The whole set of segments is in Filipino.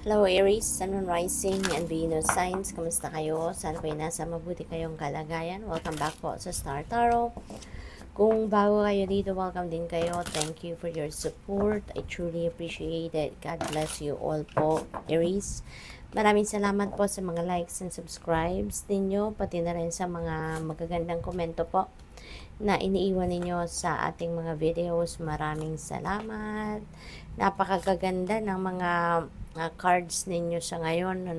Hello Aries, Sun, Moon, Rising, and Venus Signs. Kamusta kayo? Sana kayo nasa mabuti kayong kalagayan. Welcome back po sa Star Tarot. Kung bago kayo dito, welcome din kayo. Thank you for your support. I truly appreciate it. God bless you all po, Aries. Maraming salamat po sa mga likes and subscribes ninyo, pati na rin sa mga magagandang komento po na iniiwan ninyo sa ating mga videos. Maraming salamat. Napakagaganda ng mga cards ninyo sa ngayon,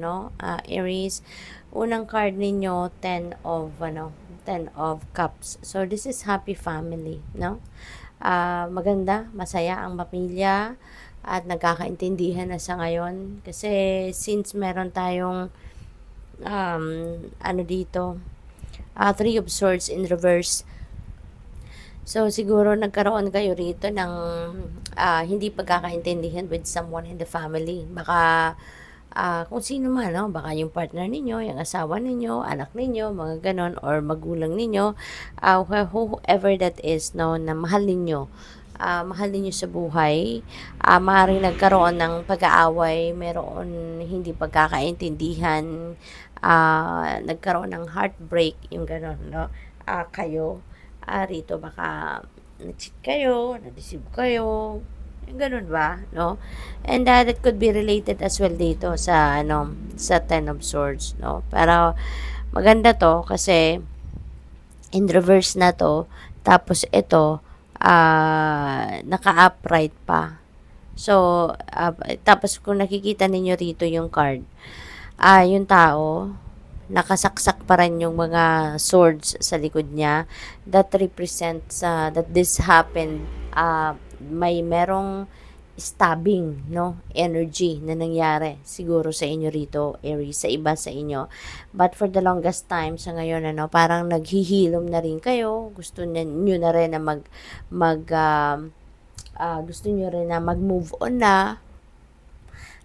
Aries. Unang card ninyo, 10 of Cups. So this is happy family, no? Maganda, masaya ang pamilya at nagkakaintindihan na sa ngayon kasi since meron tayong dito, Three of Swords in reverse. So, siguro nagkaroon kayo rito ng hindi pagkakaintindihan with someone in the family. Baka kung sino man, no? Baka yung partner ninyo, yung asawa ninyo, anak ninyo, mga ganon, or magulang ninyo, whoever that is, no, na mahal ninyo. Mahal ninyo sa buhay, maaaring nagkaroon ng pag-aaway, meron hindi pagkakaintindihan, nagkaroon ng heartbreak, yung ganon, no? Kayo, rito baka na-cheat kayo, na-deceive kayo, yung ganun ba, no? And that could be related as well dito sa sa Ten of Swords, no? Pero maganda to kasi in reverse na to, tapos ito naka-upright pa. So tapos kung nakikita ninyo rito yung card, yung tao nakasaksak pa rin yung mga swords sa likod niya. That represents that this happened, may merong stabbing, no, energy na nangyari siguro sa inyo rito, Aries, sa iba sa inyo. But for the longest time sa ngayon, parang naghihilom na rin kayo, gusto niyo na rin na gusto niyo rin na mag-move on na.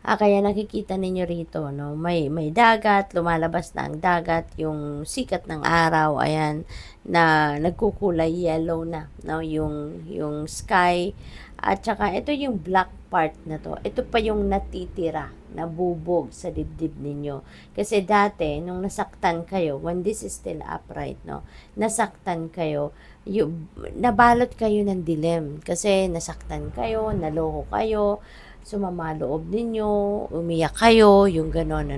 Kaya nakikita ninyo rito, no, may dagat, lumalabas na ang dagat, yung sikat ng araw, ayan, na nagkukulay yellow na, no, yung sky, at saka ito yung black part na to, ito pa yung natitira, nabubog sa dibdib ninyo. Kasi dati, nung nasaktan kayo, when this is still upright, no, nasaktan kayo, nabalot kayo ng dilim, kasi nasaktan kayo, naloko kayo, sumama loob ninyo, umiyak kayo, yung ganon,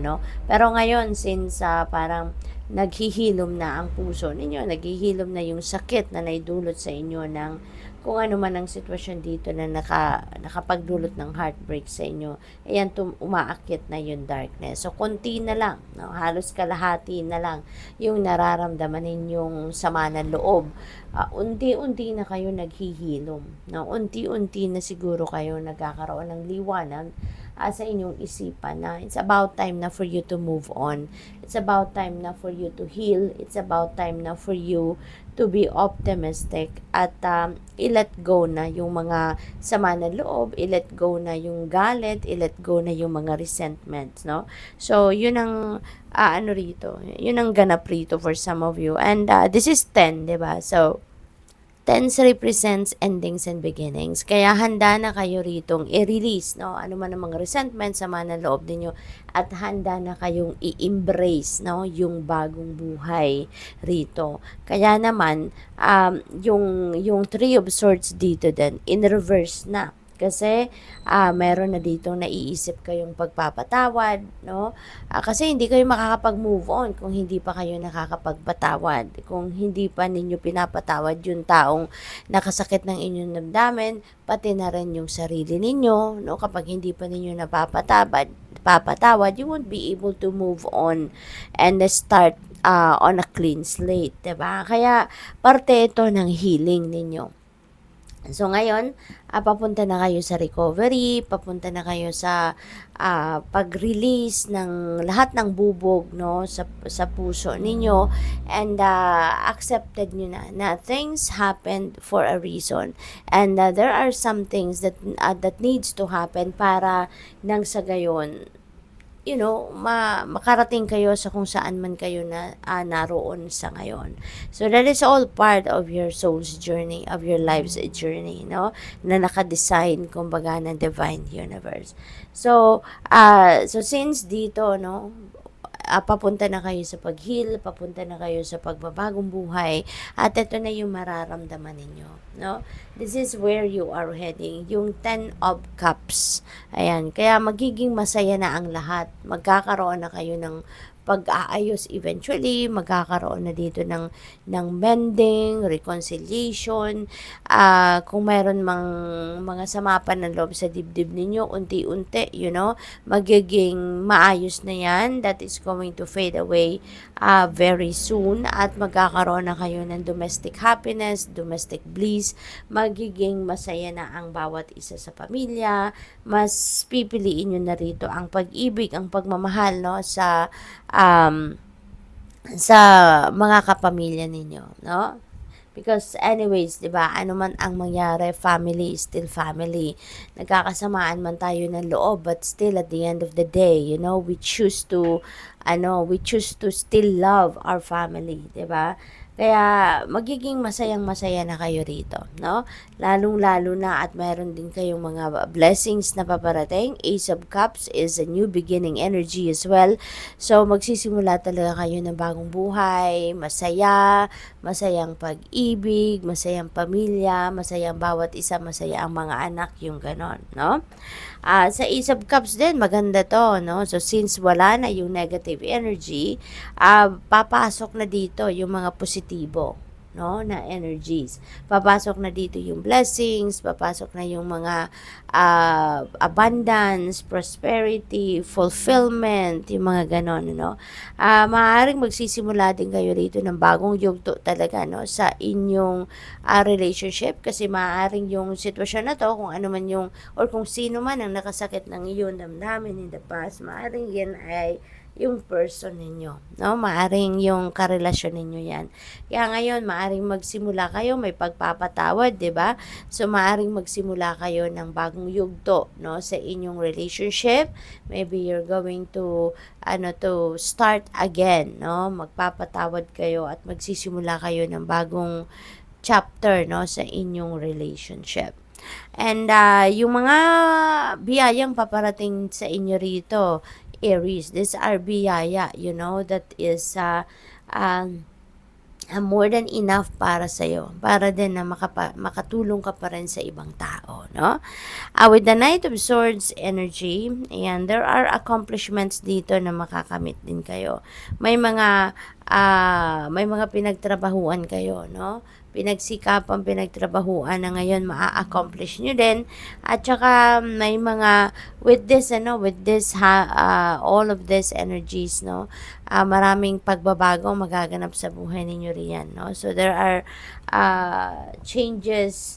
Pero ngayon, since parang naghihilom na ang puso ninyo, naghihilom na yung sakit na naidulot sa inyo ng kung ano man ang sitwasyon dito na nakapagdulot ng heartbreak sa inyo, ayan, umaakyat na yung darkness. So, konti na lang, no? Halos kalahati na lang yung nararamdaman ninyong sama ng loob. Unti-unti na kayo naghihilom, no? Unti-unti na siguro kayo nagkakaroon ng liwanag sa inyong isipan na it's about time na for you to move on. It's about time na for you to heal. It's about time na for you to be optimistic at i-let go na yung mga sama ng loob, i-let go na yung galit, i-let go na yung mga resentments, no? So, yun ang rito. Yun ang ganap rito for some of you. And this is 10, 'di ba? So, 10 represents endings and beginnings. Kaya handa na kayo ritong i-release, no? Ano man ang mga resentment, sama ng loob ninyo, at handa na kayong i-embrace, no, yung bagong buhay rito. Kaya naman, yung Three of Swords dito din, in reverse na. Kasi meron na dito naiisip kayong pagpapatawad, no? Kasi hindi kayo makakapag-move on kung hindi pa kayo nakakapagpatawad. Kung hindi pa ninyo pinapatawad yung taong nakasakit ng inyong damdamin, pati na rin yung sarili ninyo, no? Kapag hindi pa ninyo papatawad, you won't be able to move on and start on a clean slate, diba? Kaya parte ito ng healing ninyo. So ngayon, papunta na kayo sa recovery, papunta na kayo sa pag-release ng lahat ng bubog, no, sa puso ninyo, and accepted nyo na things happened for a reason, and there are some things that needs to happen para nang sa gayon makarating kayo sa kung saan man kayo na naroon sa ngayon. So that is all part of your soul's journey, of your life's journey, no? Na naka-design kumbaga ng divine universe. So since dito, no, papunta na kayo sa pag-heal, papunta na kayo sa pagbabagong buhay, at ito na yung mararamdaman ninyo, no? This is where you are heading, yung 10 of Cups. Ayan, kaya magiging masaya na ang lahat. Magkakaroon na kayo ng pag-aayos eventually, magkakaroon na dito ng mending, reconciliation, kung mayroon mang mga sama pa ng loob sa dibdib ninyo, unti-unti, magiging maayos na yan. That is going to fade away very soon, at magkakaroon na kayo ng domestic happiness, domestic bliss, magiging masaya na ang bawat isa sa pamilya, mas pipiliin nyo na rito ang pag-ibig, ang pagmamahal, no, sa mga kapamilya ninyo, no? Because anyways, 'di ba, ano man ang mangyari, family is still family. Nagkakasamaan man tayo ng loob, but still at the end of the day, we choose to still love our family, 'di ba? Kaya magiging masayang-masaya na kayo rito, no? Lalong-lalo na at meron din kayong mga blessings na paparating. Ace of Cups is a new beginning energy as well. So magsisimula talaga kayo ng bagong buhay, masaya, masayang pag-ibig, masayang pamilya, masayang bawat isa, masaya ang mga anak, yung ganon, no? Sa Ace of Cups din, maganda to, no? So since wala na yung negative energy, papasok na dito yung mga positibo, no, na energies. Papasok na dito yung blessings, papasok na yung mga abundance, prosperity, fulfillment, yung mga ganon, no. Maaaring magsisimula din kayo rito ng bagong yugto talaga, no, sa inyong relationship, kasi maaaring yung sitwasyon na to, kung ano man yung, or kung sino man ang nakasakit ng iyong damdamin in the past, maaaring yan ay yung person ninyo, no? Maaring yung karelasyon ninyo yan. Kaya ngayon, maaring magsimula kayo, may pagpapatawad, 'di ba? So maaring magsimula kayo ng bagong yugto, no, sa inyong relationship. Maybe you're going to start again, no? Magpapatawad kayo at magsisimula kayo ng bagong chapter, no, sa inyong relationship. And yung mga biyayang paparating sa inyo rito, Aries, these are biyaya, that is more than enough para sa'yo, para din na makatulong ka pa rin sa ibang tao, no? With the Knight of Swords energy, and there are accomplishments dito na makakamit din kayo. May mga pinagtrabahuan kayo, no? Pinagtrabahuan na ngayon maa-accomplish nyo din. At saka may mga with this all of these energies, no, maraming pagbabago magaganap sa buhay ninyo riyan, no. So there are changes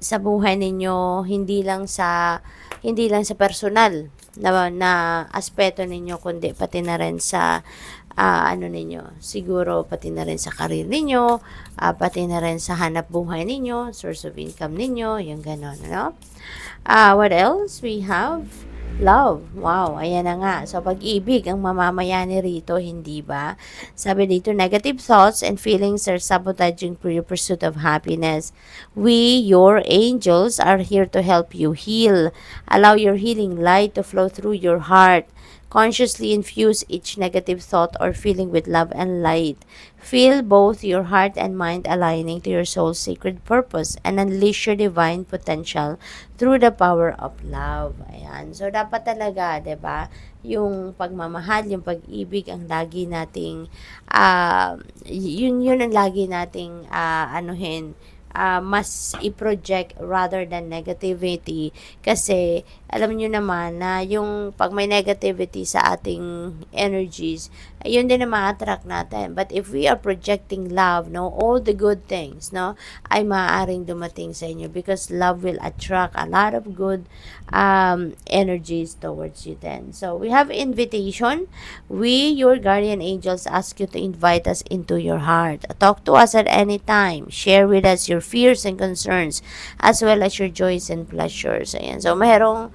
sa buhay ninyo, hindi lang sa personal na aspeto ninyo, kundi pati na rin sa ninyo, siguro pati na rin sa career ninyo, pati na rin sa hanap buhay ninyo, source of income ninyo, yung ganon, no? What else? We have love. Wow, ayan na nga. So, pag-ibig ang mamamayani rito, hindi ba? Sabi dito, negative thoughts and feelings are sabotaging your pursuit of happiness. We, your angels, are here to help you heal. Allow your healing light to flow through your heart. Consciously infuse each negative thought or feeling with love and light. Feel both your heart and mind aligning to your soul's sacred purpose and unleash your divine potential through the power of love. Ayan. So, dapat talaga, 'di ba, yung pagmamahal, yung pag-ibig ang lagi nating yun ang lagi nating mas i-project rather than negativity, kasi alam nyo naman na yung pag may negativity sa ating energies, yun din na ma-attract natin. But if we are projecting love, no, all the good things, no, ay maaaring dumating sa inyo, because love will attract a lot of good energies towards you then. So we have invitation. We, your guardian angels, ask you to invite us into your heart. Talk to us at any time. Share with us your fears and concerns, as well as your joys and pleasures. Ayan. So, mayroong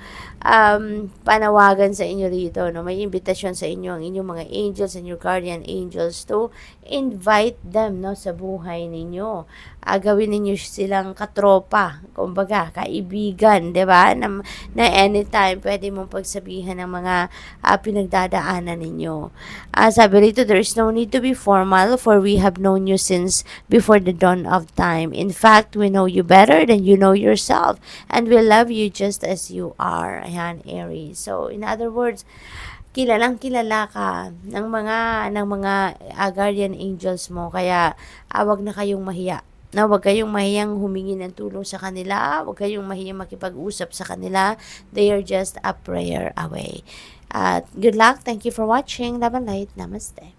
panawagan sa inyo rito, no? May imbitasyon sa inyo ang inyong mga angels and your guardian angels to invite them, no, sa buhay ninyo. Gawin ninyo silang katropa, kumbaga, kaibigan, 'di ba? Na anytime pwede mong pagsabihan ng mga pinagdadaanan ninyo. Sabi rito, there is no need to be formal, for we have known you since before the dawn of time. In fact, we know you better than you know yourself, and we love you just as you are. Ayan, Aries. So, in other words, kilalang kilala ka ng mga guardian angels mo, kaya wag na kayong mahiya, na wag kayong mahiyang humingi ng tulong sa kanila, wag kayong mahiyang makipag-usap sa kanila. They are just a prayer away. Good luck. Thank you for watching. Love and light. Namaste.